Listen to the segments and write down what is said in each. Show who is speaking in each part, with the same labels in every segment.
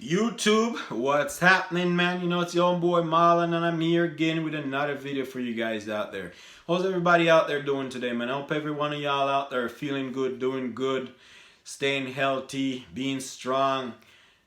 Speaker 1: YouTube, what's happening, man? You know, it's your own boy Marlon, and I'm here again with another video for you guys out there. How's everybody out there doing today, man? I hope every one of y'all out there are feeling good, doing good, staying healthy, being strong,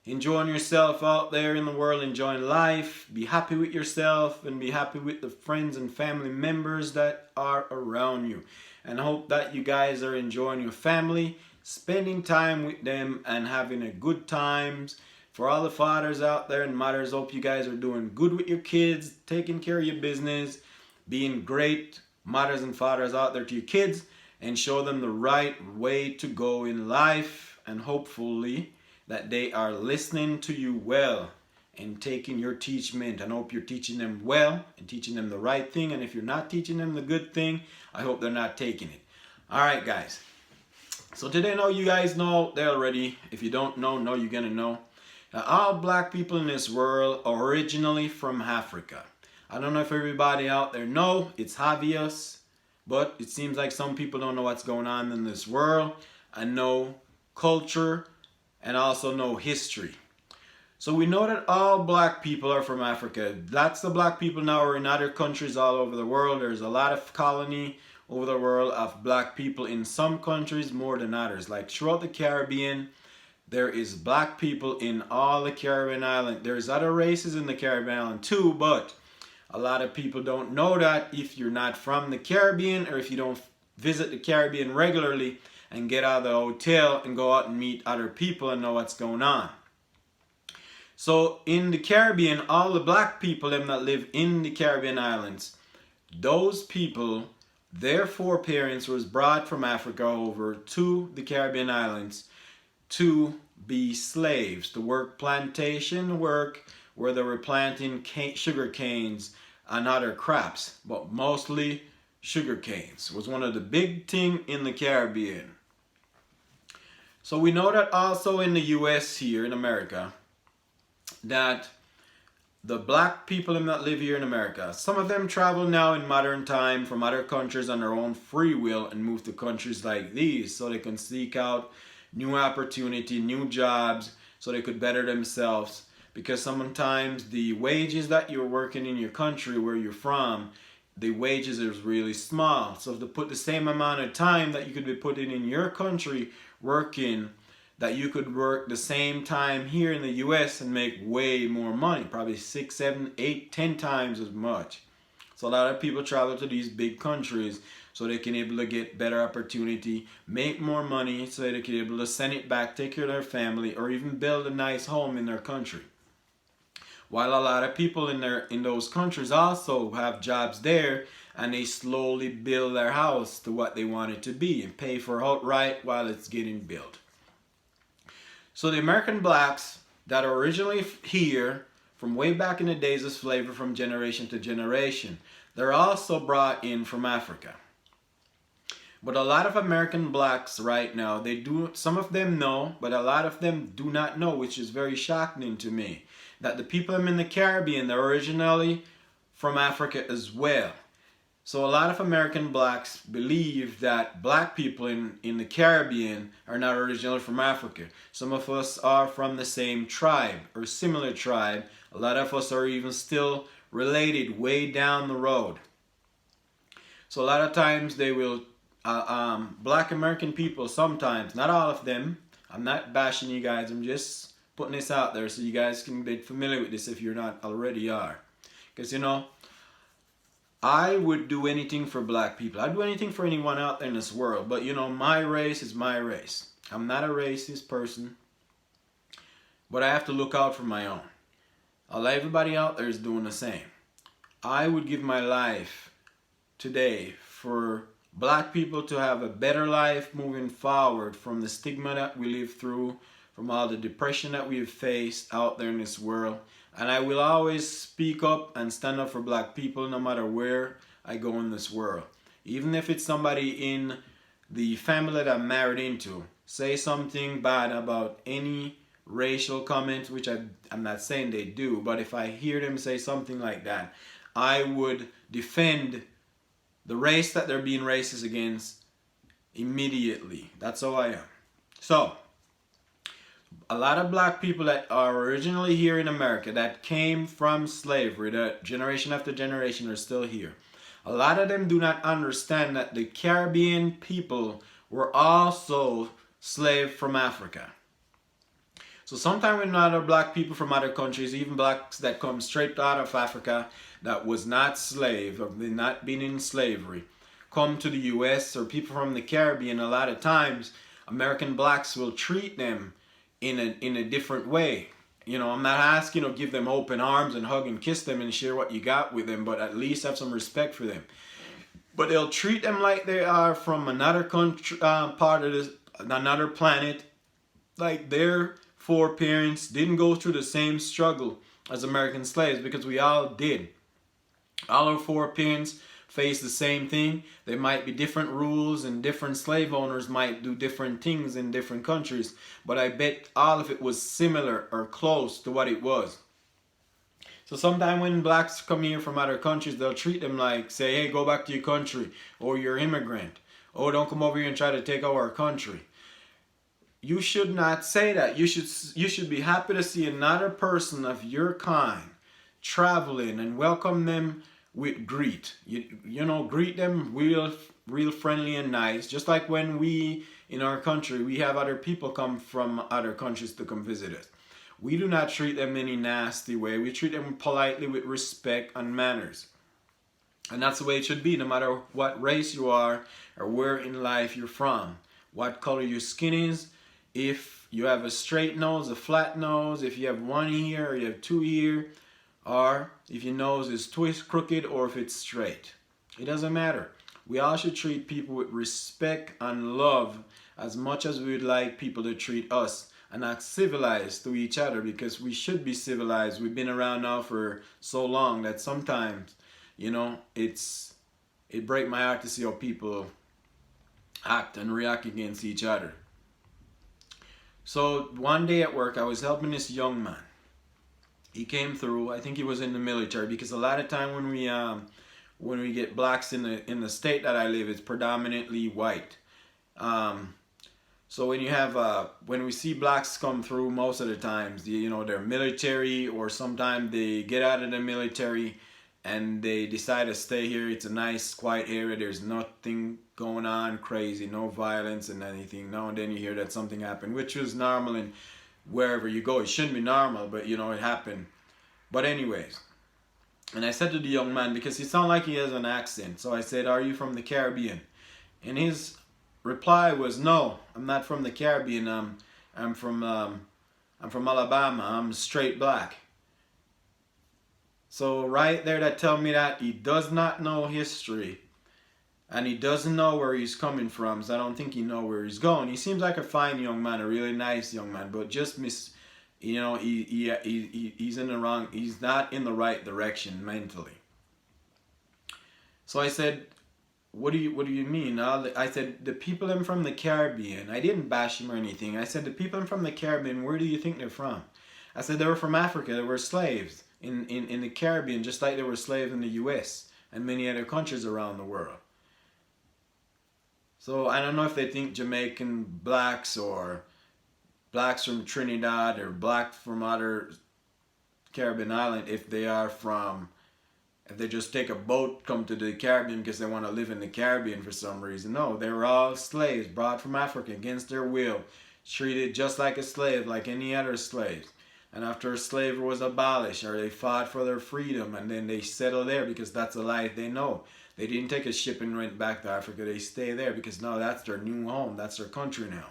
Speaker 1: enjoying yourself out there in the world, enjoying life. Be happy with yourself and be happy with the friends and family members that are around you. And I hope that you guys are enjoying your family, spending time with them, and having a good times. For all the fathers out there and mothers, hope you guys are doing good with your kids, taking care of your business, being great mothers and fathers out there to your kids, and show them the right way to go in life. And hopefully that they are listening to you well and taking your teachment. And I hope you're teaching them well and teaching them the right thing. And if you're not teaching them the good thing, I hope they're not taking it. All right, guys. So today, now you guys know there already. If you don't know, now you're going to know. Now, all black people in this world are originally from Africa. I don't know if everybody out there know, it's obvious, but it seems like some people don't know what's going on in this world and know culture and also know history. So we know that all black people are from Africa. Lots of black people now are in other countries all over the world. There's a lot of colony over the world of black people in some countries more than others. Like throughout the Caribbean, there is black people in all the Caribbean islands. There's other races in the Caribbean island too, but a lot of people don't know that if you're not from the Caribbean or if you don't visit the Caribbean regularly and get out of the hotel and go out and meet other people and know what's going on. So in the Caribbean, all the black people them that live in the Caribbean islands, those people, their foreparents was brought from Africa over to the Caribbean islands to be slaves, to work plantation work where they were planting sugar canes and other crops, but mostly sugar canes was one of the big thing in the Caribbean. So we know that also in the US here in America, that the black people that live here in America, some of them travel now in modern time from other countries on their own free will and move to countries like these so they can seek out new opportunity, new jobs, so they could better themselves. Because sometimes the wages that you're working in your country where you're from, the wages is really small. So to put the same amount of time that you could be putting in your country working, that you could work the same time here in the US and make way more money, probably 6, 7, 8, 10 times as much. So a lot of people travel to these big countries so they can able to get better opportunity, make more money, so they can able to send it back, take care of their family, or even build a nice home in their country. While a lot of people in those countries also have jobs there, and they slowly build their house to what they want it to be and pay for outright while it's getting built. So the American blacks that are originally here from way back in the days of slavery, from generation to generation, they're also brought in from Africa. But a lot of American blacks right now, they do, some of them know, but a lot of them do not know, which is very shocking to me, that the people in the Caribbean, they're originally from Africa as well. So a lot of American blacks believe that black people in the Caribbean are not originally from Africa. Some of us are from the same tribe or similar tribe. A lot of us are even still related way down the road. So a lot of times they will, black American people sometimes, not all of them, I'm not bashing you guys, I'm just putting this out there so you guys can be familiar with this if you're not already are. Because you know, I would do anything for black people. I'd do anything for anyone out there in this world. But you know, my race is my race. I'm not a racist person. But I have to look out for my own. Everybody out there is doing the same. I would give my life today for black people to have a better life moving forward from the stigma that we live through, from all the depression that we've faced out there in this world. And I will always speak up and stand up for black people no matter where I go in this world. Even if it's somebody in the family that I'm married into, say something bad about any racial comments, which I'm not saying they do, but if I hear them say something like that, I would defend the race that they're being racist against immediately. That's how I am. So, A lot of black people that are originally here in America that came from slavery, that generation after generation are still here. A lot of them do not understand that the Caribbean people were also slaves from Africa. So sometimes when other black people from other countries, even blacks that come straight out of Africa that was not slave or did not been in slavery, come to the US or people from the Caribbean, a lot of times American blacks will treat them in a different way. You know, I'm not asking to give them open arms and hug and kiss them and share what you got with them, but at least have some respect for them. But they'll treat them like they are from another country, part of this, another planet, like their foreparents didn't go through the same struggle as American slaves, because we all did. All our foreparents face the same thing. There might be different rules and different slave owners might do different things in different countries, but I bet all of it was similar or close to what it was. So sometimes when blacks come here from other countries, they'll treat them like, say, hey, go back to your country, or you're an immigrant, or don't come over here and try to take over our country. You should not say that. You should be happy to see another person of your kind traveling and welcome them with greet. You know, greet them real friendly and nice. Just like when we in our country, we have other people come from other countries to come visit us. We do not treat them in any nasty way. We treat them politely with respect and manners. And that's the way it should be, no matter what race you are or where in life you're from, what color your skin is. If you have a straight nose, a flat nose, if you have one ear or you have two ears, or if your nose is crooked or if it's straight. It doesn't matter. We all should treat people with respect and love as much as we would like people to treat us, and act civilized to each other, because we should be civilized. We've been around now for so long that sometimes, you know, it breaks my heart to see how people act and react against each other. So one day at work, I was helping this young man. He came through. I think he was in the military, because a lot of time when we get blacks in the state that I live, it's predominantly white. So when you have when we see blacks come through, most of the times, you know, they're military, or sometimes they get out of the military and they decide to stay here. It's a nice, quiet area. There's nothing going on crazy, no violence and anything. Now and then you hear that something happened, which was normal in wherever you go. It shouldn't be normal, but you know, it happened. But anyways, and I said to the young man, because he sounded like he has an accent, so I said, are you from the Caribbean? And his reply was, no, I'm not from the Caribbean. I'm from Alabama. I'm straight black. So right there, that tell me that he does not know history, and he doesn't know where he's coming from. So I don't think he knows where he's going. He seems like a fine young man, a really nice young man, but just you know, he's in the wrong. He's not in the right direction mentally. So I said, what do you mean? I said, the people I'm from the Caribbean. I didn't bash him or anything. I said, the people I'm from the Caribbean, where do you think they're from? I said, they were from Africa. They were slaves in the Caribbean, just like they were slaves in the US and many other countries around the world. So I don't know if they think Jamaican blacks or blacks from Trinidad or black from other Caribbean island, if they just take a boat, come to the Caribbean because they want to live in the Caribbean for some reason. No, they were all slaves brought from Africa against their will, treated just like a slave, like any other slaves. And after slavery was abolished, or they fought for their freedom, and then they settled there because that's the life they know. They didn't take a ship and went back to Africa. They stay there because now that's their new home. That's their country now.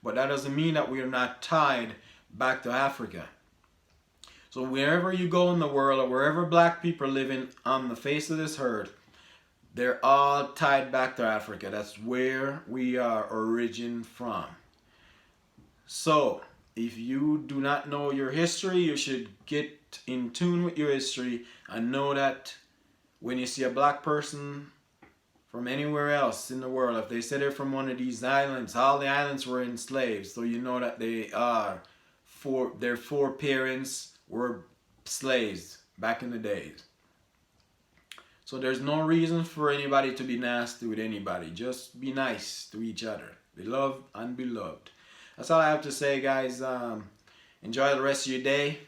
Speaker 1: But that doesn't mean that we are not tied back to Africa. So wherever you go in the world, or wherever black people are living on the face of this earth, they're all tied back to Africa. That's where we are origin from. So if you do not know your history, you should get in tune with your history and know that when you see a black person from anywhere else in the world, if they say they're from one of these islands, all the islands were enslaved, so you know that their foreparents were slaves back in the days. So there's no reason for anybody to be nasty with anybody. Just be nice to each other. Be loved and be loved. That's all I have to say, guys. Enjoy the rest of your day.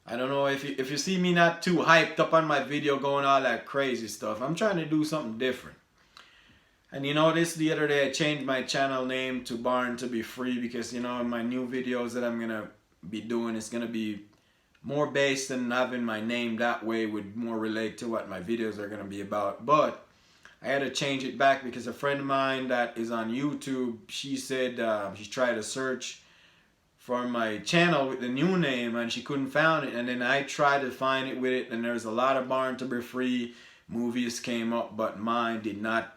Speaker 1: I don't know if you see me not too hyped up on my video going all that crazy stuff. I'm trying to do something different. And you know, the other day I changed my channel name to Barn to be Free because, you know, in my new videos that I'm gonna be doing, it's gonna be more based on having my name that way, would more relate to what my videos are gonna be about. But I had to change it back because a friend of mine that is on YouTube, she said she tried to search for my channel with the new name and she couldn't find it, and then I tried to find it with it, and there's a lot of Barn to be Free movies came up, but mine did not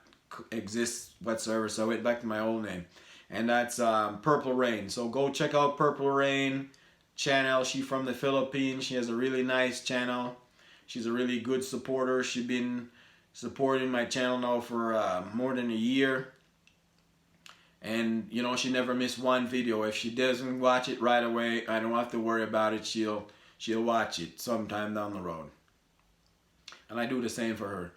Speaker 1: exist whatsoever, so I went back to my old name, and that's Purple Rain. So go check out Purple Rain channel. She's from the Philippines. She has a really nice channel. She's a really good supporter. She's been supporting my channel now for more than a year. And you know, she never missed one video. If she doesn't watch it right away, I don't have to worry about it. She'll watch it sometime down the road. And I do the same for her.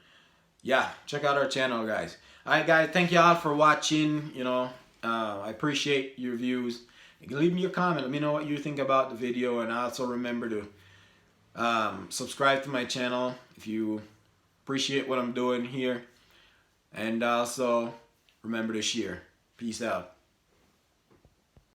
Speaker 1: Yeah, check out our channel, guys. Alright, guys, thank you all for watching. You know, I appreciate your views. You can leave me your comment. Let me know what you think about the video, and also remember to subscribe to my channel if you appreciate what I'm doing here. And also remember to share. Peace out.